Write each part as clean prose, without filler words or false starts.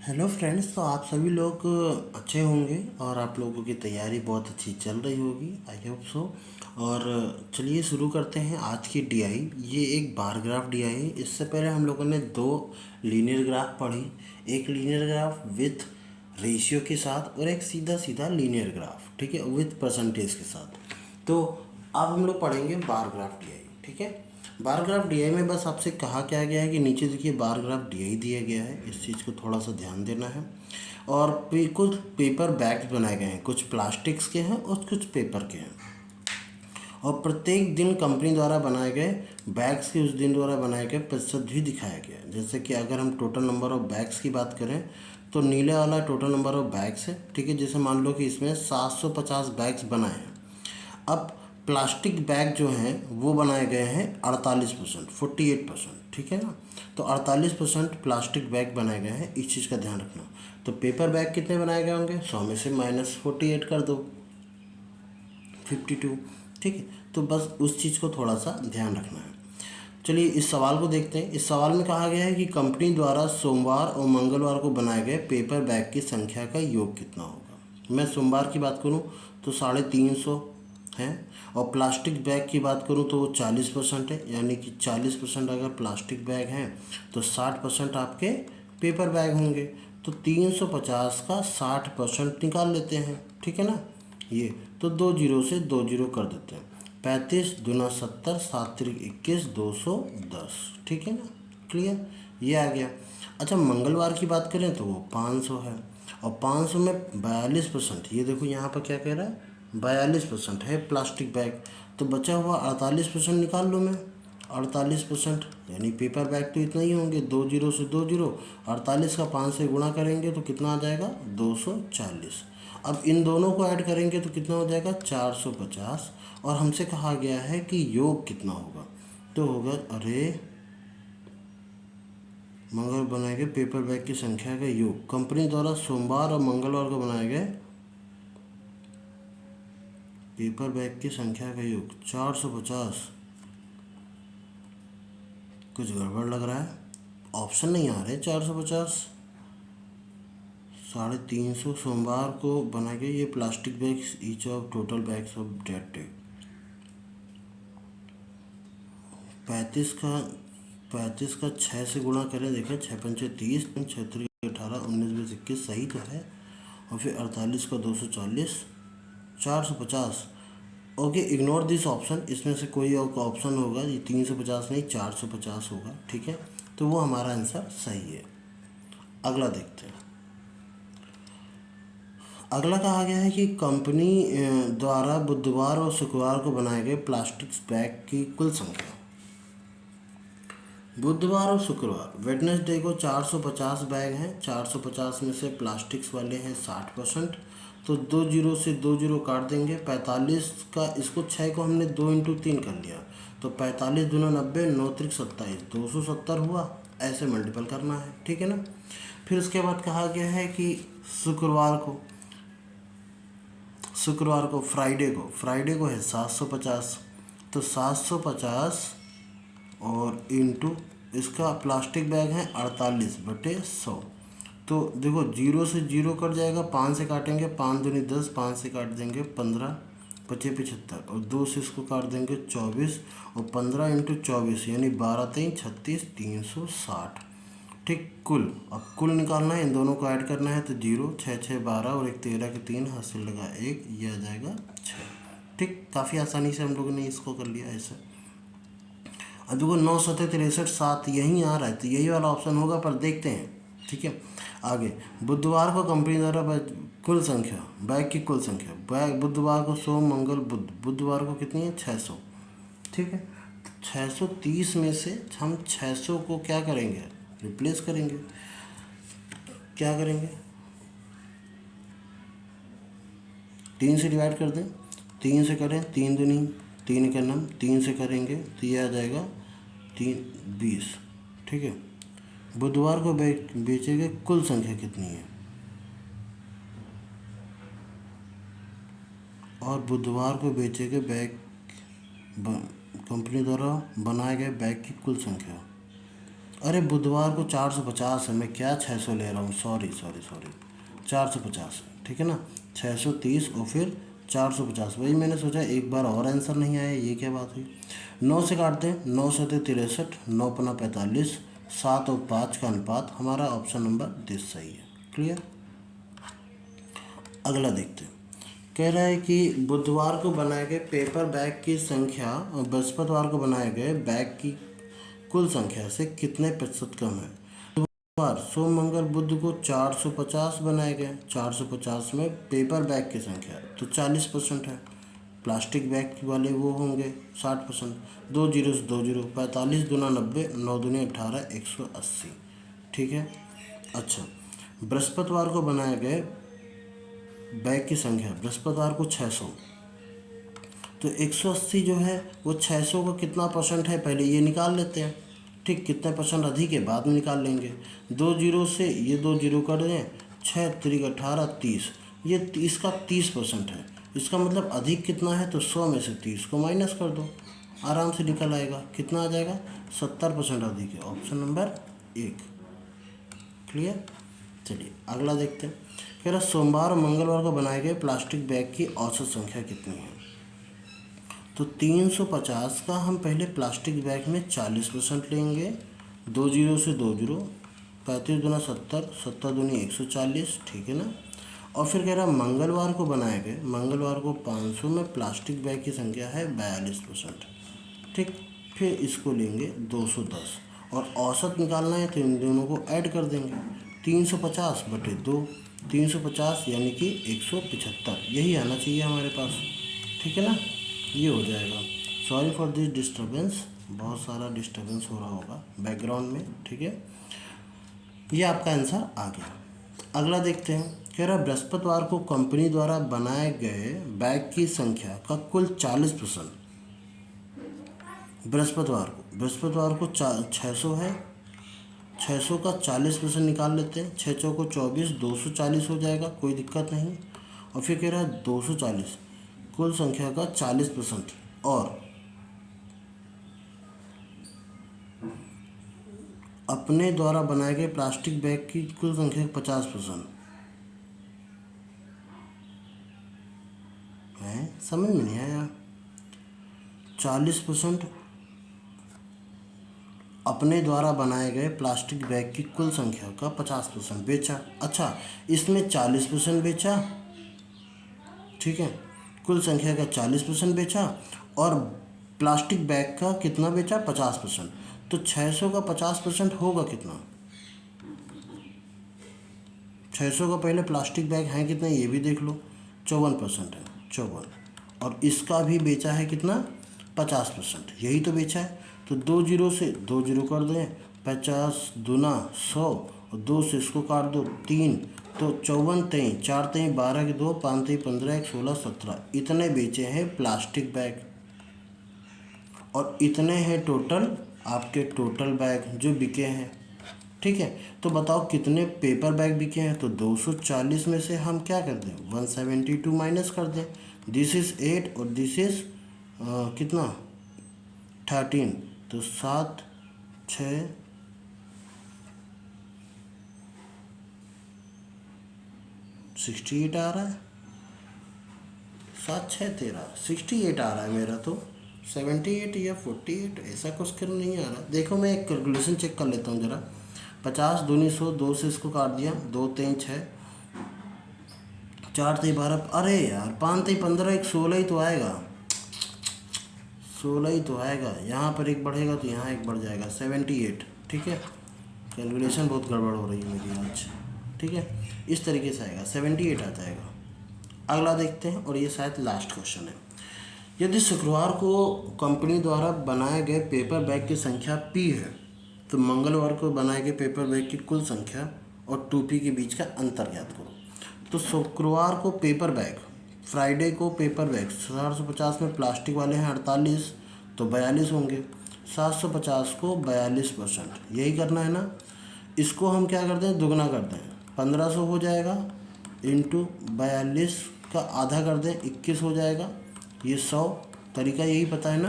Hello friends. तो आप सभी लोग अच्छे होंगे और आप लोगों की तैयारी बहुत अच्छी चल रही होगी, आई होप सो। और चलिए शुरू करते हैं आज की डीआई। ये एक बार ग्राफ डीआई है। इससे पहले हम लोगों ने दो लीनियर ग्राफ पढ़ी, एक लीनियर ग्राफ विथ रेशियो के साथ और एक सीधा सीधा लीनियर ग्राफ, ठीक है, विथ परसेंटेज के साथ। तो अब हम लोग पढ़ेंगे बार ग्राफ डीआई, ठीक है। बार ग्राफ डीआई में बस आपसे कहा क्या गया है कि नीचे देखिए बार ग्राफ डीआई दिया गया है, इस चीज़ को थोड़ा सा ध्यान देना है। और कुछ पेपर बैग्स बनाए गए हैं, कुछ प्लास्टिक्स के हैं और कुछ पेपर के हैं। और प्रत्येक दिन कंपनी द्वारा बनाए गए बैग्स के उस दिन द्वारा बनाए गए प्रतिशत भी दिखाया गया है। जैसे कि अगर हम टोटल नंबर ऑफ बैग्स की बात करें तो नीले वाला टोटल नंबर ऑफ बैग्स है, ठीक है। जैसे मान लो कि इसमें 750 बैग्स बनाए हैं। अब प्लास्टिक बैग जो हैं वो बनाए गए हैं 48%, 48%, ठीक है ना। तो 48% प्लास्टिक बैग बनाए गए हैं, इस चीज़ का ध्यान रखना। तो पेपर बैग कितने बनाए गए होंगे? 100 में से -48 कर दो, 52, ठीक है। तो बस उस चीज़ को थोड़ा सा ध्यान रखना है। चलिए इस सवाल को देखते हैं। इस सवाल में कहा गया है कि कंपनी द्वारा सोमवार और मंगलवार को बनाए गए पेपर बैग की संख्या का योग कितना होगा। मैं सोमवार की बात करूं तो 350 है, और प्लास्टिक बैग की बात करूं तो वो 40% है, यानी कि 40% अगर प्लास्टिक बैग हैं तो 60% आपके पेपर बैग होंगे। तो 350 का 60% निकाल लेते हैं, ठीक है ना। ये तो 2 जीरो से 2 जीरो कर देते हैं। 35 दूना 70, 7 तिरिक 21, 210, ठीक है ना। क्लियर, ये आ गया। अच्छा मंगलवार की बात करें तो वो 500 है, और 500 में 42%, ये देखो यहाँ पर क्या कह रहा है, 42% है प्लास्टिक बैग। तो बचा हुआ 48% निकाल लो मैं। 48% यानी पेपर बैग तो इतना ही होंगे, 2 जीरो से 2 जीरो। 48 का 5 से गुणा करेंगे तो कितना आ जाएगा? 240। अब इन दोनों को ऐड करेंगे तो कितना हो जाएगा? 450। और हमसे कहा गया है कि योग कितना होगा, तो होगा, अरे मंगल बनाए गए पेपर बैग की संख्या का योग। कंपनी द्वारा सोमवार और मंगलवार को बनाए गए पेपर बैग की संख्या का योग 450। कुछ गड़बड़ लग रहा है, ऑप्शन नहीं आ रहे। 450, 350 सोमवार को बनाए गए ये plastic bags each of total bags of date day. 35 का 6 से गुणा करें, देखें 6 पंचे 30, 6 18, 19 20 21, सही तो है। और फिर 48 का 240, 450। ओके, इग्नोर दिस ऑप्शन, इसमें से कोई और ऑप्शन होगा, ये 350 नहीं 450 होगा, ठीक है। तो वो हमारा आंसर सही है। अगला देखते हैं। अगला कहा गया है कि कंपनी द्वारा बुधवार और शुक्रवार को बनाए गए प्लास्टिक बैग की कुल संख्या। बुधवार और शुक्रवार वेडनेसडे को 450 बैग हैं। 450 में से प्लास्टिक्स वाले हैं 60%। तो 2 जीरो से 2 जीरो काट देंगे। 45 का, इसको 6 को हमने 2 इंटू 3 कर लिया, तो 45 दूना 90, 9 त्रिक 27, 270 हुआ। ऐसे मल्टीपल करना है, ठीक है ना। फिर उसके बाद कहा गया है कि फ्राइडे को है 750। तो 750 और इंटू इसका प्लास्टिक बैग है 48/100। तो देखो जीरो से जीरो कट जाएगा, 5 से काटेंगे 5 दूनी 10, 5 से काट देंगे 15, 25 75, और 2 से इसको काट देंगे 24, और 15 इंटू 24 यानी 12 3 36, 360, ठीक। अब कुल निकालना है, इन दोनों को ऐड करना है। तो 0 6 6 12 और एक 13 के 3 हासिल लगा 1, ये आ जाएगा 6, ठीक। काफ़ी आसानी से हम लोगों ने इसको कर लिया ऐसे। अब देखो 9 7 63 7 यहीं आ रहा है, तो यही वाला ऑप्शन होगा, पर देखते हैं, ठीक है। आगे बुधवार को कंपनी द्वारा कुल संख्या बैग की कुल संख्या, बैग बुधवार को सोम मंगल बुध, बुधवार को कितनी है? 600, ठीक है। 630 में से हम 600 को क्या करेंगे? रिप्लेस करेंगे। क्या करेंगे? 3 से डिवाइड कर दें, 3 से करें 3 दूनी 3 का नम, 3 से करेंगे तो ये आ जाएगा 3 20, ठीक है। बुधवार को बेचेंगे कुल संख्या कितनी है, और बुधवार को बेचेंगे कंपनी द्वारा बनाए गए बैग की कुल संख्या। अरे बुधवार को 450 है, मैं क्या 600 ले रहा हूँ, सॉरी सॉरी सॉरी, 450 है, ठीक है ना। 630 और फिर 450, वही मैंने सोचा एक बार और आंसर नहीं आया, ये क्या बात हुई। 9 से काटते हैं, 9 7 63, 9 पना 45, 7 और 5 का अनुपात, हमारा ऑप्शन नंबर 10 सही है। क्लियर। अगला देखते हैं, कह रहा है कि बुधवार को बनाए गए पेपर बैग की संख्या और बृहस्पतिवार को बनाए गए बैग की कुल संख्या से कितने प्रतिशत कम है। बुधवार सोम मंगल बुध को 450 बनाए गए, 450 में पेपर बैग की संख्या तो 40% है, प्लास्टिक बैग वाले वो होंगे 60%। 2 जीरो से 2 जीरो, 45 दूना 90, 9 दूनी 18, 180, ठीक है। अच्छा, बृहस्पतिवार को बनाए गए बैग की संख्या, बृहस्पतिवार को 600, तो 180 जो है वो 600 का कितना परसेंट है पहले ये निकाल लेते हैं। ठीक, कितने परसेंट अधिक है बाद में निकाल लेंगे। 2 जीरो से ये 2 जीरो कर दें, 6 3 18 30, ये 30 का 30% है। इसका मतलब अधिक कितना है, तो 100 में से 30 को माइनस कर दो, आराम से निकल आएगा। कितना आ जाएगा, 70% अधिक है, ऑप्शन नंबर 1। क्लियर। चलिए अगला देखते हैं, कह रहा सोमवार और मंगलवार को बनाए गए प्लास्टिक बैग की औसत संख्या कितनी है। तो 350 का हम पहले प्लास्टिक बैग में 40% लेंगे, 2 जीरो से 2 जीरो, 35 दूना 70, 70 दूनी 140, ठीक है ना। और फिर कह रहा मंगलवार को बनाए गए, मंगलवार को 500 में प्लास्टिक बैग की संख्या है 42%, ठीक। फिर इसको लेंगे 210 और औसत निकालना है तो इन दोनों को ऐड कर देंगे, 350 बटे 2, 350 यानी कि 175, यही आना चाहिए हमारे पास, ठीक है ना। ये हो जाएगा। सॉरी फॉर दिस डिस्टर्बेंस, बहुत सारा डिस्टर्बेंस हो रहा होगा बैकग्राउंड में, ठीक है। ये आपका आंसर आ गया। अगला देखते हैं, कह रहा बृहस्पतिवार को कंपनी द्वारा बनाए गए बैग की संख्या का कुल 40%, बृहस्पतिवार को 600 है, 600 का 40% निकाल लेते हैं, 6 चौको 24, 240 हो जाएगा, कोई दिक्कत नहीं। और फिर कह रहा है 240 कुल संख्या का 40% और अपने द्वारा बनाए गए प्लास्टिक बैग की कुल संख्या 50% है, समझ में नहीं आया। 40% अपने द्वारा बनाए गए प्लास्टिक बैग की कुल संख्या का 50% बेचा। अच्छा, इसमें 40% बेचा, ठीक है, कुल संख्या का 40% बेचा और प्लास्टिक बैग का कितना बेचा, 50%। तो 600 का 50% होगा कितना, 600 का पहले प्लास्टिक बैग हैं कितने ये भी देख लो, 54% है, 54। और इसका भी बेचा है कितना, 50%, यही तो बेचा है। तो 2 जीरो से 2 जीरो कर दें, 50 दूना 100 और 2 से इसको काट दो 3, तो 54 3, 4 3 12 के 2, 5 3 15 1 16 17, इतने बेचे हैं प्लास्टिक बैग और इतने हैं टोटल आपके टोटल बैग जो बिके हैं, ठीक है। तो बताओ कितने पेपर बैग बिके हैं, तो 240 में से हम क्या कर दें, 172 माइनस कर दें, दिस इज़ 8 और दिस इज़ कितना 13, तो 7 6 68 आ रहा है, 7 6 13 68 आ रहा है मेरा, तो 78 या 48 ऐसा क्वेश्चन नहीं आ रहा। देखो मैं एक कैलकुलेशन चेक कर लेता हूँ ज़रा। 50 दूनी 100, 2 से इसको काट दिया, 2 3 6, 4 3 12, अरे यार 5 3 15 एक 16 ही तो आएगा, 16 ही तो आएगा। यहाँ पर एक बढ़ेगा तो यहाँ एक बढ़ जाएगा, 78, ठीक है। कैलकुलेशन बहुत गड़बड़ हो रही है मेरी आज, ठीक है। इस तरीके से आएगा, 78 आ जाएगा। अगला देखते हैं और ये शायद लास्ट क्वेश्चन है। यदि शुक्रवार को कंपनी द्वारा बनाए गए पेपर बैग की संख्या P है तो मंगलवार को बनाए गए पेपर बैग की कुल संख्या और 2P के बीच का अंतर ज्ञात करो। तो शुक्रवार को पेपर बैग, फ्राइडे को पेपर बैग 750 में प्लास्टिक वाले हैं 48, तो 42 होंगे। 750 को 42%, यही करना है ना। इसको हम क्या करते हैं, दुगना करते हैं, 1500 हो जाएगा, इंटू 42 का आधा कर दें, 21 हो जाएगा। ये 100, तरीका यही पता है ना।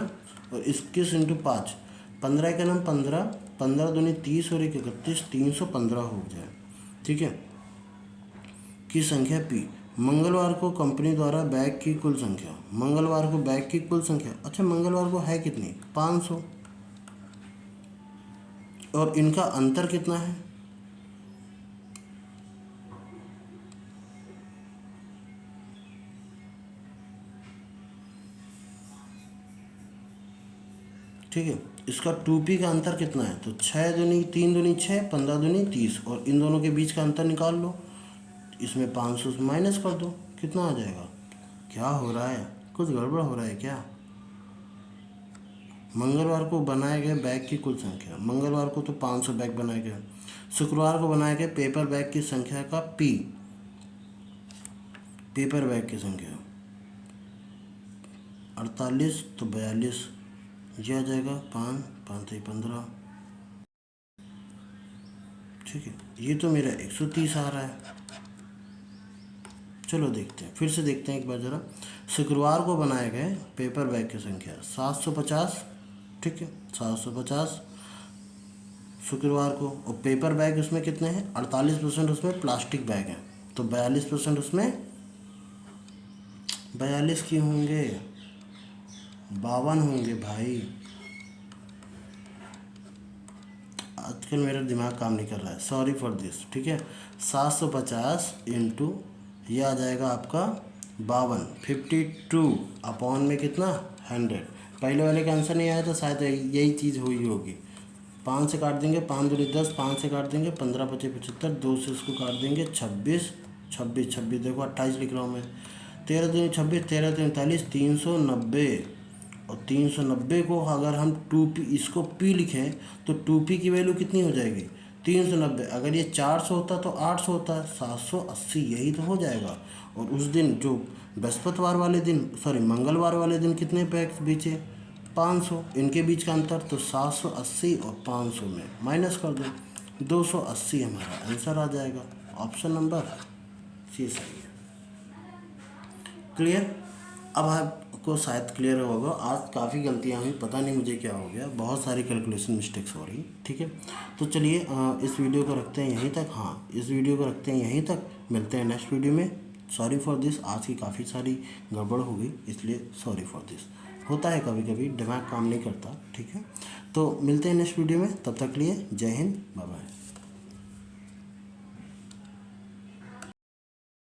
और 21 इंटू 5, 15 का नाम 15, 15 दूनी 30 और 1 31, 315 हो जाए, ठीक है, की संख्या पी। मंगलवार को कंपनी द्वारा बैग की कुल संख्या, मंगलवार को बैग की कुल संख्या, अच्छा मंगलवार को है कितनी, 500, और इनका अंतर कितना है, ठीक है। इसका 2p का अंतर कितना है, तो 6 दूनी 3 दूनी 6, 15 दूनी 30, और इन दोनों के बीच का अंतर निकाल लो, इसमें 500 से माइनस कर दो, कितना आ जाएगा। क्या हो रहा है, कुछ गड़बड़ हो रहा है क्या। मंगलवार को बनाए गए बैग की कुल संख्या, मंगलवार को तो 500 बैग बनाए गए, शुक्रवार को बनाए गए पेपर बैग की संख्या का पी, पेपर बैग की संख्या 48 तो 42, ये आ जाएगा 5 5 15, ठीक है। ये तो मेरा 130 आ रहा है। चलो देखते हैं, फिर से देखते हैं एक बार ज़रा। शुक्रवार को बनाए गए पेपर बैग की संख्या 750, ठीक है, 750 शुक्रवार को, और पेपर बैग उसमें कितने हैं, 48% उसमें प्लास्टिक बैग हैं, तो 42% उसमें, 42 क्यों होंगे, 52 होंगे भाई। आजकल मेरा दिमाग काम नहीं कर रहा है, सॉरी फॉर दिस, ठीक है। 750 इंटू ये आ जाएगा आपका 52, 52 अपॉन में कितना 100। पहले वाले का आंसर नहीं आया तो शायद यही चीज़ हुई होगी। 5 से काट देंगे, 5 दूनी 10, 5 से काट देंगे 15 25 75, 2 से इसको काट देंगे 26 26 26, देखो 28 लिख रहा हूँ मैं, 13 दूनी 26, 13 दूनी 43, 390, और 390 को अगर हम 2p इसको p लिखें तो 2p की वैल्यू कितनी हो जाएगी, 390। अगर ये 400 होता तो 800 होता, 780, यही तो हो जाएगा। और उस दिन जो बृहस्पतिवार वाले दिन, सॉरी मंगलवार वाले दिन कितने पैक्स बीचे, 500, इनके बीच का अंतर, तो 780 और 500 में माइनस कर दो, 280 हमारा आंसर आ जाएगा। ऑप्शन नंबर सी सही है। क्लियर। अब आपको शायद क्लियर होगा। आज काफ़ी गलतियाँ हुई, पता नहीं मुझे क्या हो गया, बहुत सारी कैलकुलेशन मिस्टेक्स हो रही, ठीक है। तो चलिए इस वीडियो को रखते हैं यहीं तक, हाँ इस वीडियो को रखते हैं यहीं तक, मिलते हैं नेक्स्ट वीडियो में। सॉरी फॉर दिस, आज की काफ़ी सारी गड़बड़ हो गई, इसलिए सॉरी फॉर दिस। होता है कभी कभी, दिमाग काम नहीं करता, ठीक है। तो मिलते हैं नेक्स्ट वीडियो में, तब तक के लिए जय हिंद, बाय बाय।